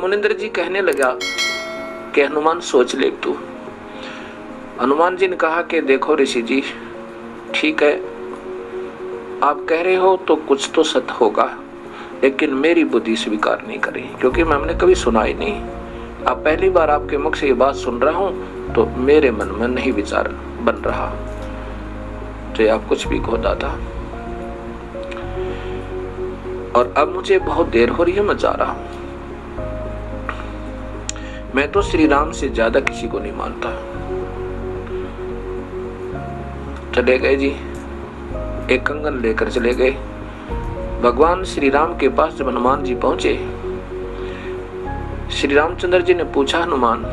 मुनिंद्र जी कहने लगा कि हनुमान सोच ले तू। हनुमान जी ने कहा कि देखो ऋषि जी, ठीक है आप कह रहे हो तो कुछ तो सत्य होगा, लेकिन मेरी बुद्धि स्वीकार नहीं करी, क्योंकि हमने कभी सुना ही नहीं। अब पहली बार आपके मुख से ये बात सुन रहा हूं तो मेरे मन में नहीं विचार बन रहा, तो आप कुछ भी कहो दादा। और अब मुझे बहुत देर हो रही है, मैं जा रहा हूं। मैं तो श्री राम से ज्यादा किसी को नहीं मानता। चले गए जी, एक कंगन लेकर चले गए। भगवान श्री राम के पास जब हनुमान जी पहुंचे, श्री रामचंद्र जी ने पूछा, हनुमान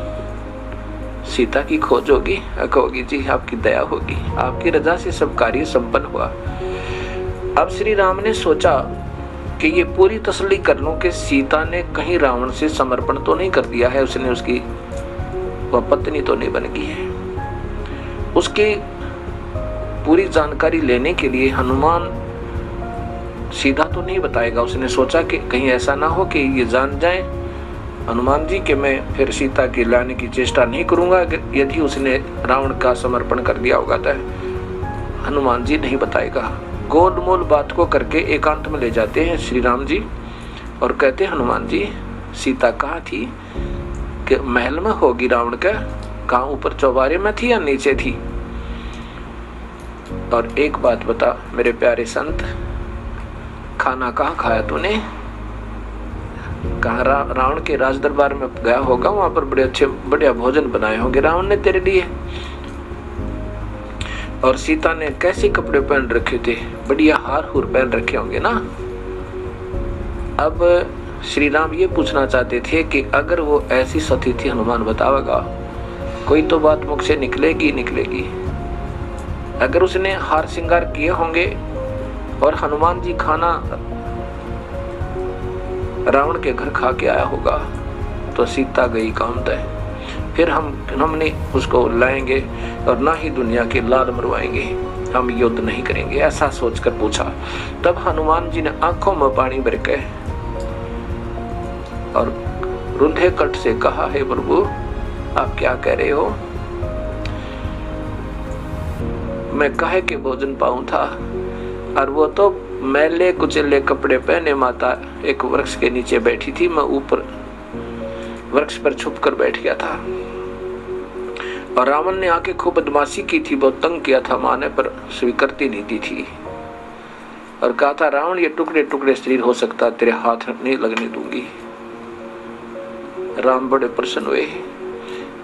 सीता की खोज होगी? होगी जी, आपकी दया होगी, आपकी रजा से सब कार्य संपन्न हुआ। अब श्री राम ने सोचा कि ये पूरी तसल्ली कर लूं कि सीता ने कहीं रावण से समर्पण तो नहीं कर दिया है, उसने उसकी वह पत्नी तो नहीं बन गई है। उसकी पूरी जानकारी लेने के लिए हनुमान सीधा तो नहीं बताएगा। उसने सोचा कि कहीं ऐसा ना हो कि ये जान जाए हनुमान जी कि मैं फिर सीता के लाने की चेष्टा नहीं करूंगा यदि उसने रावण का समर्पण कर दिया होगा। तो हनुमान जी नहीं बताएगा। गोलमोल बात को करके एकांत में ले जाते हैं श्री राम जी और कहते हैं, हनुमान जी सीता कहाँ थी? कि महल में होगी रावण का। कहाँ, ऊपर चौबारे में थी या नीचे थी? और एक बात बता मेरे प्यारे संत, खाना कहाँ खाया तूने? कहाँ? रावण के राज दरबार में गया होगा, वहां पर बड़े अच्छे बढ़िया भोजन बनाए होंगे रावण ने तेरे लिए। और सीता ने कैसे कपड़े पहन रखे थे? बढ़िया हार हुर पहन रखे होंगे ना। अब श्री राम ये पूछना चाहते थे कि अगर वो ऐसी सती थी, हनुमान बतावेगा, कोई तो बात मुख से निकलेगी निकलेगी। अगर उसने हार श्रृंगार किए होंगे और हनुमान जी खाना रावण के घर खा के आया होगा तो सीता गई काम तय। फिर हमने उसको लाएंगे और ना ही दुनिया के लाल मरवाएंगे, हम युद्ध नहीं करेंगे, ऐसा सोचकर पूछा। तब हनुमान जी ने आंखों में पानी भर के और रुंधे कंठ से कहा, हे प्रभु आप क्या कह रहे हो? मैं काहे के भोजन पाऊं था? और वो तो मैले कुचले कपड़े पहने माता एक वृक्ष के नीचे बैठी थी, मैं ऊपर वृक्ष पर छुप कर बैठ गया था। और रावण ने आके खूब बदमाशी की थी, बहुत तंग किया था माँ ने, पर स्वीकृति नहीं दी थी। और कहा था, रावण ये टुकड़े टुकड़े शरीर हो सकता, तेरे हाथ नहीं लगने दूंगी। राम बड़े प्रसन्न हुए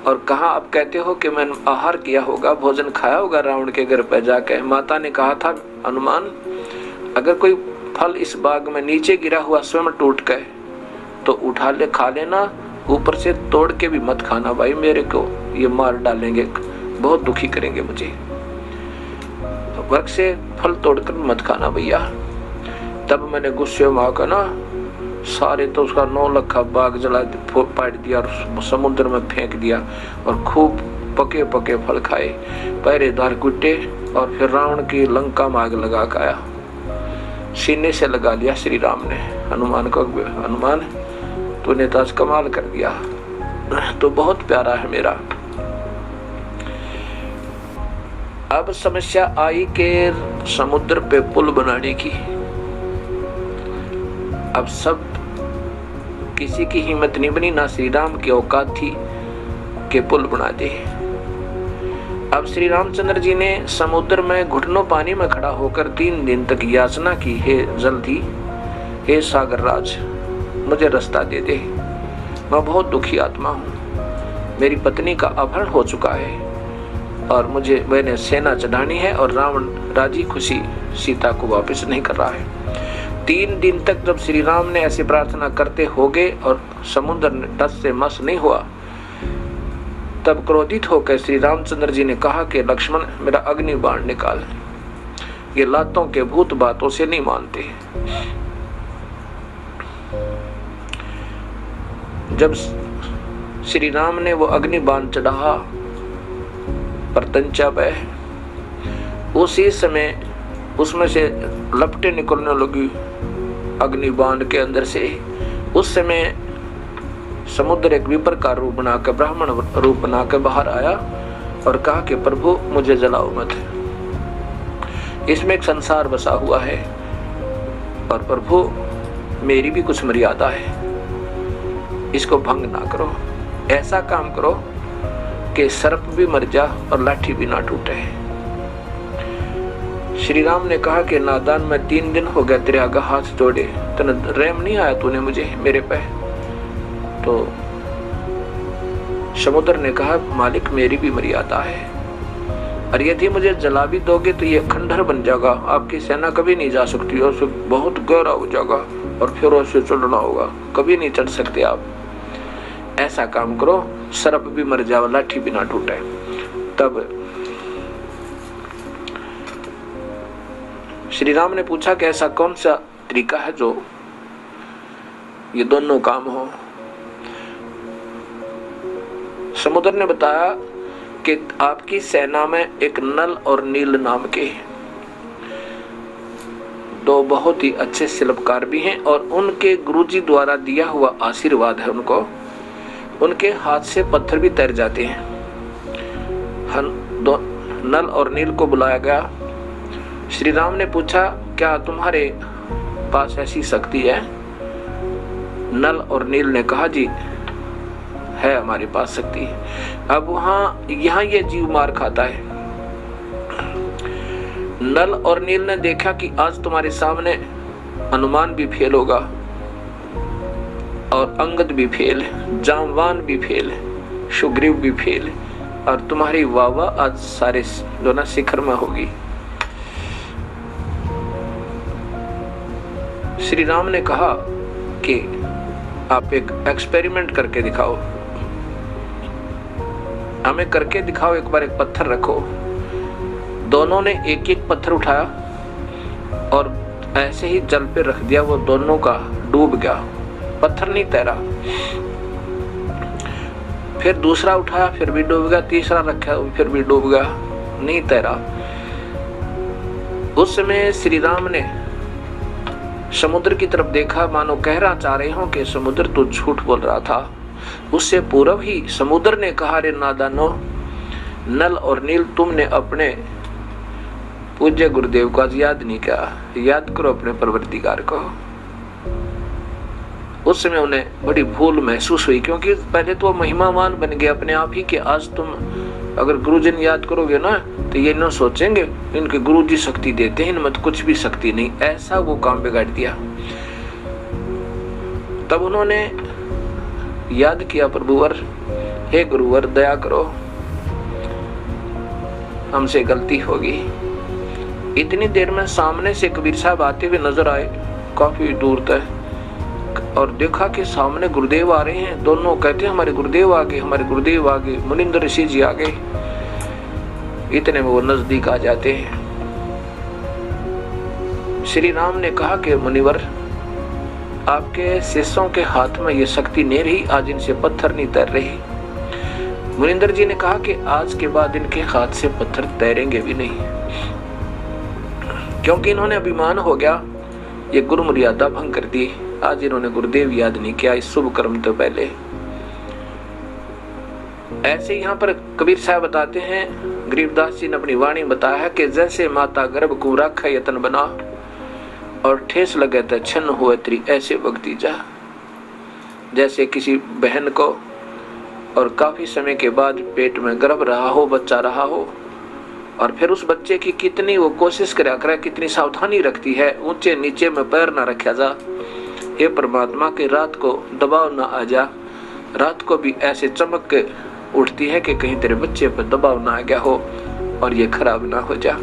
और कहा, आप कहते हो कि मैंने आहार किया होगा, भोजन खाया होगा रावण के घर पर जाकर। माता ने कहा था, हनुमान अगर कोई फल इस बाग में नीचे गिरा हुआ स्वयं टूट गए तो उठा ले, खा लेना, ऊपर से तोड़ के भी मत खाना भाई, मेरे को ये मार डालेंगे, बहुत दुखी करेंगे मुझे। वृक्ष से फल तोड़कर मत खाना भैया। तब मैंने गुस्से में आकर ना सारे तो उसका 9 लाख बाग जला पाट दिया और समुद्र में फेंक दिया और खूब पके पके फल खाए, पहरेदार कुटे और फिर रावण की लंका में आग लगा के आया। सीने से लगा लिया श्री राम ने हनुमान को, हनुमान तूने तो आज कमाल कर दिया, तो बहुत प्यारा है मेरा। अब समस्या आई कि समुद्र पे पुल बनाने की। अब सब किसी की हिम्मत नहीं बनी, ना श्री राम की औकात थी कि पुल बना दे। अब श्री रामचंद्र जी ने समुद्र में घुटनों पानी में खड़ा होकर 3 दिन तक याचना की, हे जल्दी, हे सागर राज मुझे रास्ता दे दे, मैं बहुत दुखी आत्मा हूँ, मेरी पत्नी का अपहरण हो चुका है और मैंने सेना चढ़ानी है और रावण राजी खुशी सीता को वापस नहीं कर रहा है। 3 दिन तक जब श्री राम ने ऐसी प्रार्थना करते हो गए और समुद्र टस से मस नहीं हुआ, तब क्रोधित होकर श्री रामचंद्र जी ने कहा कि लक्ष्मण मेरा अग्नि बाण निकाल, ये लातों के भूत बातों से नहीं मानते। जब श्री राम ने वो अग्नि बाण चढ़ा परतंचा पे, उसी समय उसमें से लपटें निकलने लगी अग्नि बाण के अंदर से। उस समय समुद्र एक विपर का रूप बनाकर, ब्राह्मण रूप बनाकर बाहर आया और कहा कि प्रभु मुझे जलाओ मत, इसमें एक संसार बसा हुआ है और प्रभु मेरी भी कुछ मर्यादा है, इसको भंग ना करो। ऐसा काम करो कि सर्प भी मर जा और लाठी भी ना टूटे। श्री राम ने कहा कि नादान, मैं 3 दिन हो गया तेरे आगे हाथ जोड़े, तने रहम नहीं आया तूने मुझे मेरे पे। तो समुद्र ने कहा मालिक मेरी भी मर्यादा है, और यदि मुझे जला भी दोगे तो ये खंडहर बन जाएगा, आपकी सेना कभी नहीं जा सकती और बहुत गहरा हो जाएगा और फिर उससे चढ़ना होगा, कभी नहीं चढ़ सकते आप। ऐसा काम करो सर्प भी मर जाए, लाठी भी ना टूटे। तब श्री राम ने पूछा कि ऐसा कौन सा तरीका है जो ये दोनों काम हो। समुद्र ने बताया कि आपकी सेना में एक नल और नील नाम के 2 बहुत ही अच्छे शिल्पकार भी हैं और उनके गुरुजी द्वारा दिया हुआ आशीर्वाद है उनको, उनके हाथ से पत्थर भी तैर जाते हैं। नल और नील को बुलाया गया। श्री राम ने पूछा क्या तुम्हारे पास ऐसी शक्ति है? नल और नील ने कहा जी है हमारे पास शक्ति। अब यहाँ ये जीव मार खाता है। नल और नील ने देखा कि आज तुम्हारे सामने हनुमान भी फेल होगा और अंगद भी फेल, जामवान भी फेल, सुग्रीव भी फेल, और तुम्हारी वाह आज सारे दोनों शिखर में होगी। श्री राम ने कहा कि आप एक एक्सपेरिमेंट करके दिखाओ, हमें करके दिखाओ, एक बार एक पत्थर रखो। दोनों ने एक एक पत्थर उठाया और ऐसे ही जल पे रख दिया, वो दोनों का डूब गया, पत्थर नहीं तैरा। फिर दूसरा उठाया फिर भी डूब गया, तीसरा रखा फिर भी डूब गया, नहीं तैरा। उस समय श्री राम ने समुद्र की तरफ देखा, मानो कहना चाह रहे हो कि समुद्र तो झूठ बोल रहा था। उससे पूर्व ही समुद्र ने कहा, रे नादानो, नल और नील, तुमने अपने पूज्य गुरुदेव को आज याद नहीं किया, याद करो अपने परवरदिगार को। उस समय उन्हें बड़ी भूल महसूस हुई, क्योंकि पहले तो महिमावान बन गए अपने आप ही कि आज तुम अगर गुरुजन याद करोगे ना तो ये न सोचेंगे इनके गुरुजी शक्ति देते हैं, इनमें कुछ भी शक्ति नहीं, ऐसा वो काम बिगाड़ दिया। तब उन्होंने याद किया, प्रभुवर, हे गुरुवर, दया करो, हमसे गलती होगी। इतनी देर में सामने से कबीर साहब आते हुए नजर आए, काफी दूर तक, और देखा कि सामने गुरुदेव आ रहे हैं। दोनों कहते हैं हमारे गुरुदेव आ गए, हमारे गुरुदेव आ गए, मुनिंदर ऋषि जी आ गए। इतने में वो नजदीक आ जाते हैं। श्री राम ने कहा कि मुनिवर, आपके शिष्यों के हाथ में ये शक्ति नहीं रही, आज इनसे पत्थर नहीं तैर रही। मुनिंदर जी ने कहा कि आज के बाद इनके हाथ से पत्थर तैरेंगे भी नहीं, क्योंकि इन्होंने अभिमान हो गया, ये गुरु मर्यादा भंग कर दी। आज इन्होंने गुरुदेव याद नहीं किया इस शुभ कर्म तो पहले। ऐसे यहाँ पर कबीर साहब बताते हैं, गरीबदास जी ने अपनी वाणी बताया कि जैसे माता गर्भ को राखा यतन बना और ठेस लगे तो छन्न हुए तेरी ऐसे भक्ति जा। जैसे किसी बहन को और काफी समय के बाद पेट में गर्भ रहा हो, बच्चा रहा हो, और फिर उस बच्चे की कितनी वो कोशिश करा करे, कितनी सावधानी रखती है, ऊंचे नीचे में पैर ना रखा जा। हे परमात्मा के रात को दबाव ना आ जा, रात को भी ऐसे चमक के उठती है कि कहीं तेरे बच्चे पर दबाव ना आ गया हो और ये खराब ना हो जा।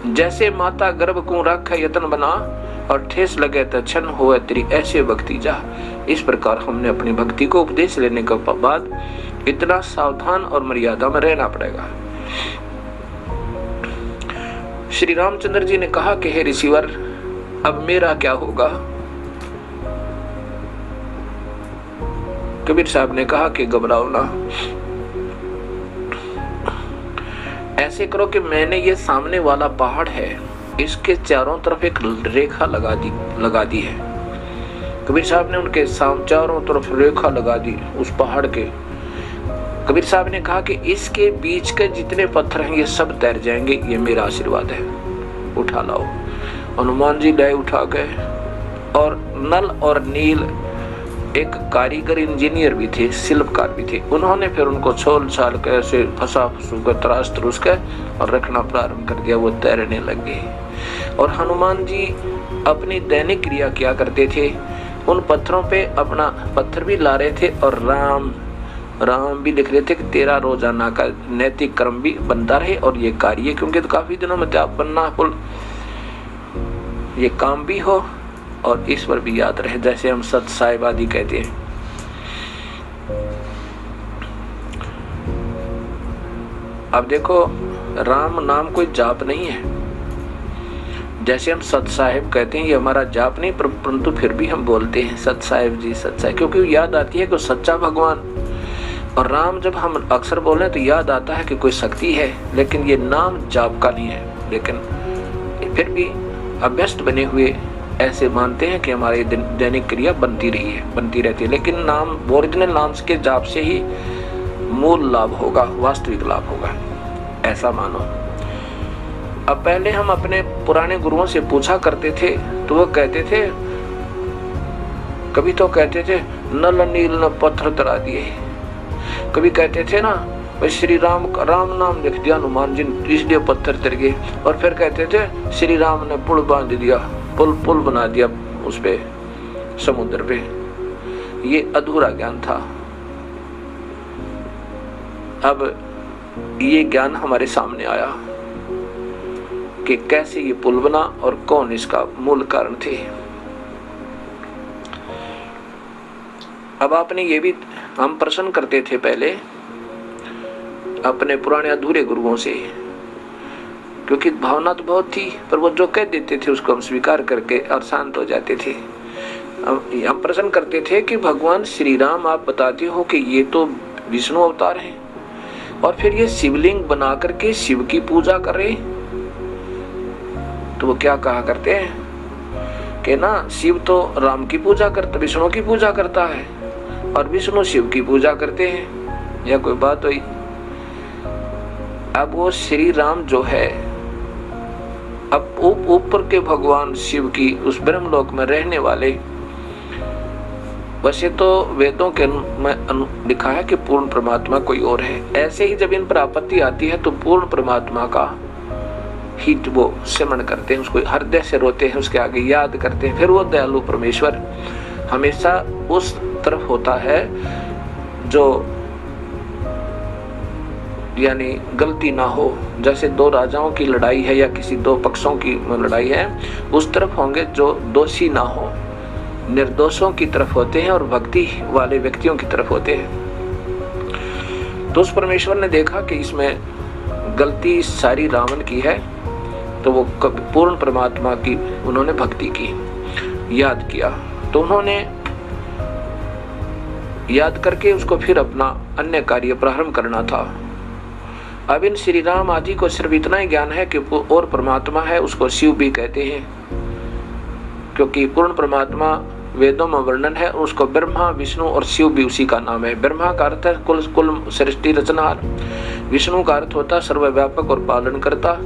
जैसे माता गर्भ को रखा यतन बना और ठेस लगे तो छन हो तेरी ऐसे भक्ति जा। इस प्रकार हमने अपनी भक्ति को उपदेश लेने के बाद इतना सावधान और मर्यादा में रहना पड़ेगा। श्री रामचंद्र जी ने कहा कि हे ऋषिवर, अब मेरा क्या होगा? कबीर साहब ने कहा कि घबराओ ना, ऐसे करो कि मैंने ये सामने वाला पहाड़ है, इसके चारों तरफ एक रेखा लगा दी है। कबीर साहब ने उनके चारों तरफ रेखा लगा दी उस पहाड़ के। कबीर साहब ने कहा कि इसके बीच के जितने पत्थर हैं ये सब तैर जाएंगे, ये मेरा आशीर्वाद है, उठा लाओ। हनुमान जी लाए, उठा गए। और नल और नील एक कारीगर इंजीनियर भी थे, शिल्पकार भी थे, उन्होंने फिर उनको छोल छाल के ऐसे फंसा फंसू कर तराश तरूस के और रखना प्रारंभ कर दिया, वो तैरने लग गए। और हनुमान जी अपनी दैनिक क्रिया क्या करते थे, उन पत्थरों पे अपना पत्थर भी ला रहे थे और राम राम भी लिख रहे थे कि तेरा रोजाना का नैतिक कर्म भी बनता रहे और ये कार्य, क्योंकि तो काफी दिनों में त्याग बनना पुल ये काम भी हो और ईश्वर भी याद रहे, जैसे हम सत साहिब आदि कहते हैं। अब देखो, राम नाम कोई जाप नहीं है, जैसे हम सत साहिब कहते हैं, ये हमारा जाप नहीं, परंतु फिर भी हम बोलते हैं सत साहिब जी, सत साहिब, क्योंकि याद आती है कि सच्चा भगवान। और राम जब हम अक्सर बोले तो याद आता है कि कोई शक्ति है, लेकिन ये नाम जाप का नहीं है। लेकिन फिर भी अभ्यस्त बने हुए ऐसे मानते हैं कि हमारी दैनिक क्रिया बनती रही है, बनती रहती है, लेकिन नाम ओरिजिनल नाम के जाप से ही मूल लाभ होगा, वास्तविक लाभ होगा, ऐसा मानो। अब पहले हम अपने पुराने गुरुओं से पूछा करते थे तो वो कहते थे, कभी तो कहते थे नल नील न पत्थर तरा दिए, कभी कहते थे ना भाई श्री राम नाम लिख दिया हनुमान जी इसलिए पत्थर तर गए, और फिर कहते थे श्री राम ने पुल बांध दिया, पुल बना दिया उस पे समुद्र पे। ये अधूरा ज्ञान था। अब ये ज्ञान हमारे सामने आया कि कैसे ये पुल बना और कौन इसका मूल कारण थे। अब आपने ये भी, हम प्रश्न करते थे पहले अपने पुराने अधूरे गुरुओं से, क्योंकि भावना तो बहुत थी, पर वो जो कह देते थे उसको हम स्वीकार करके और शांत हो जाते थे। हम प्रश्न करते थे कि भगवान श्री राम आप बताते हो कि ये तो विष्णु अवतार हैं, और फिर ये शिवलिंग बना करके शिव की पूजा कर रहे, तो वो क्या कहा करते हैं कि ना शिव तो राम की पूजा करता, विष्णु की पूजा करता है, और विष्णु शिव की पूजा करते हैं। यह कोई बात हुई? अब वो श्री राम जो है, अब ऊपर के भगवान शिव की उस ब्रह्मलोक में रहने वाले, वैसे तो वेदों के में लिखा है कि पूर्ण परमात्मा कोई और है। ऐसे ही जब इन पर आपत्ति आती है तो पूर्ण परमात्मा का ही वो सिमरण करते हैं, उसको हृदय से रोते हैं, उसके आगे याद करते हैं। फिर वो दयालु परमेश्वर हमेशा उस तरफ होता है जो यानी गलती ना हो। जैसे दो राजाओं की लड़ाई है या किसी दो पक्षों की लड़ाई है, उस तरफ होंगे जो दोषी ना हो, निर्दोषों की तरफ होते हैं और भक्ति वाले व्यक्तियों की तरफ होते हैं। तो उस परमेश्वर ने देखा कि इसमें गलती सारी रावण की है, तो वो पूर्ण परमात्मा की उन्होंने भक्ति की, याद किया। तो उन्होंने याद करके उसको फिर अपना अन्य कार्य प्रारंभ करना था। अब इन श्री राम आदि को सिर्फ इतना ही ज्ञान है कि और परमात्मा है, उसको शिव भी कहते हैं, क्योंकि पूर्ण परमात्मा वेदों में वर्णन है, उसको ब्रह्मा विष्णु और शिव भी उसी का नाम है। ब्रह्मा का अर्थ है कुल सृष्टि रचनहार, विष्णु का अर्थ होता सर्वव्यापक और पालन करता,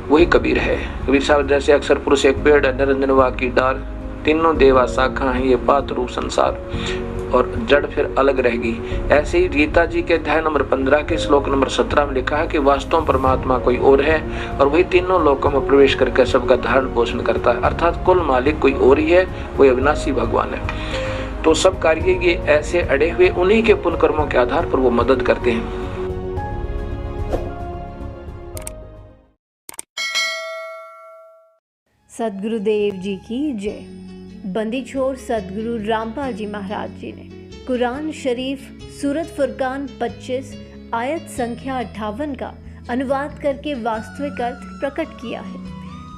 वही कबीर है। कबीर साहब जैसे अक्षर पुरुष एक पेड़ है, निरंजन वा की डार, तीनों देवा शाखा है, ये पात रूप संसार, और जड़ फिर अलग रहेगी। ऐसे ही गीता जी के अध्याय नंबर 15 के श्लोक नंबर 17 में लिखा है कि वास्तव परमात्मा कोई और है और वही तीनों लोकों में प्रवेश करके सबका धारण पोषण करता है, अर्थात कुल मालिक कोई और ही है, कोई अविनाशी भगवान है। तो सब कार्य ये ऐसे अड़े हुए उन्हीं के पुण्य कर्मों के आधार पर वो मदद करते हैं। सदगुरुदेव जी की जय। बंदी छोर सदगुरु रामपाल जी महाराज जी ने कुरान शरीफ सूरत फुरकान 25 आयत संख्या 58 का अनुवाद करके वास्तविक अर्थ प्रकट किया है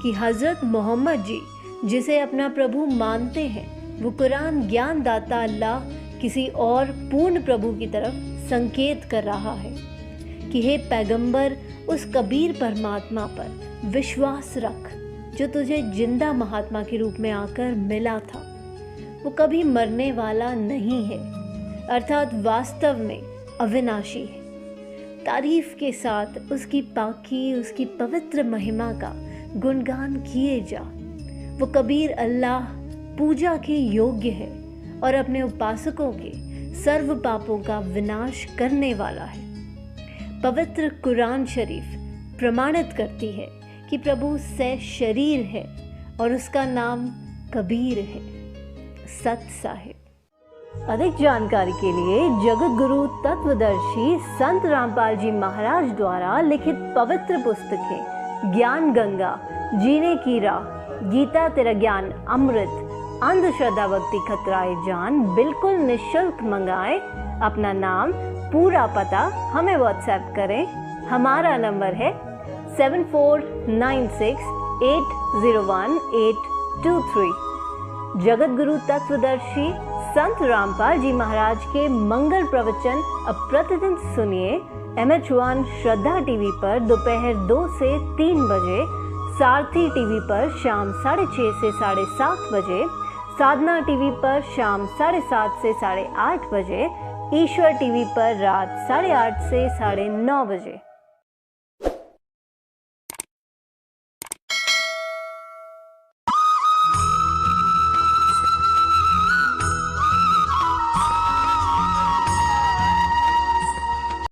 कि हजरत मोहम्मद जी जिसे अपना प्रभु मानते हैं, वो कुरान ज्ञान दाता अल्लाह किसी और पूर्ण प्रभु की तरफ संकेत कर रहा है कि हे पैगंबर, उस कबीर परमात्मा पर विश्वास रख जो तुझे जिंदा महात्मा के रूप में आकर मिला था। वो कभी मरने वाला नहीं है, अर्थात वास्तव में अविनाशी है। तारीफ के साथ उसकी पाकी, उसकी पवित्र महिमा का गुणगान किए जा। वो कबीर अल्लाह पूजा के योग्य है और अपने उपासकों के सर्व पापों का विनाश करने वाला है। पवित्र कुरान शरीफ प्रमाणित करती है कि प्रभु सह शरीर है और उसका नाम कबीर है, सत साहिब। अधिक जानकारी के लिए जगत गुरु तत्वदर्शी संत रामपाल जी महाराज द्वारा लिखित पवित्र पुस्तकें ज्ञान गंगा, जीने की राह, गीता तेरा ज्ञान अमृत, अंधश्रद्धा भक्ति खतराए जान बिल्कुल निःशुल्क मंगाएं। अपना नाम, पूरा पता हमें व्हाट्सएप करें। हमारा नंबर है 7496801823। जगत गुरु तत्वदर्शी संत रामपाल जी महाराज के मंगल प्रवचन अब प्रतिदिन सुनिए MH1 श्रद्धा टीवी पर दोपहर 2 से 3 बजे, सारथी टीवी पर शाम 6:30 से 7:30 बजे, साधना टीवी पर शाम 7:30 से 8:30 बजे, ईश्वर टीवी पर रात 8:30 से 9:30 बजे।